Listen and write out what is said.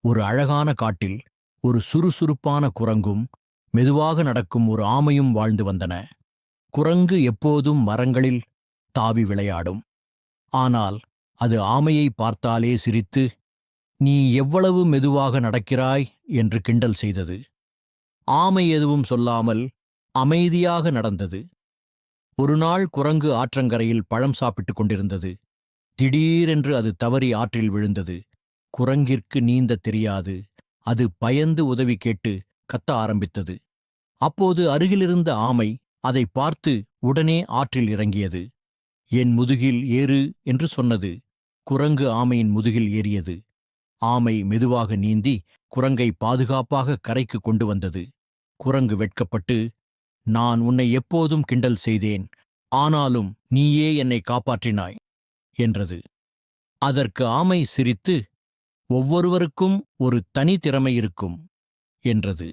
ஒரு அழகான காட்டில் ஒரு சுறுசுறுப்பான குரங்கும் மெதுவாக நடக்கும் ஒரு ஆமையும் வாழ்ந்து வந்தன. குரங்கு எப்போதும் மரங்களில் தாவி விளையாடும். ஆனால் அது ஆமையை பார்த்தாலே சிரித்து, "நீ எவ்வளவு மெதுவாக நடக்கிறாய்" என்று கிண்டல் செய்தது. ஆமை எதுவும் சொல்லாமல் அமைதியாக நடந்தது. ஒரு நாள் குரங்கு ஆற்றங்கரையில் பழம் சாப்பிட்டுக் கொண்டிருந்தது. திடீரென்று அது தவறி ஆற்றில் விழுந்தது. குரங்கிற்கு நீந்தத் தெரியாது. அது பயந்து உதவி கேட்டு கத்த ஆரம்பித்தது. அப்போது அருகிலிருந்த ஆமை அதை பார்த்து உடனே ஆற்றில் இறங்கியது. "என் முதுகில் ஏறு" என்று சொன்னது. குரங்கு ஆமையின் முதுகில் ஏறியது. ஆமை மெதுவாக நீந்தி குரங்கை பாதுகாப்பாக கரைக்கு கொண்டு வந்தது. குரங்கு வெட்கப்பட்டு, "நான் உன்னை எப்போதும் கிண்டல் செய்தேன், ஆனாலும் நீயே என்னை காப்பாற்றினாய்" என்றது. அதற்கு ஆமை சிரித்து, "ஒவ்வொருவருக்கும் ஒரு தனி திறமை இருக்கும்" என்றது.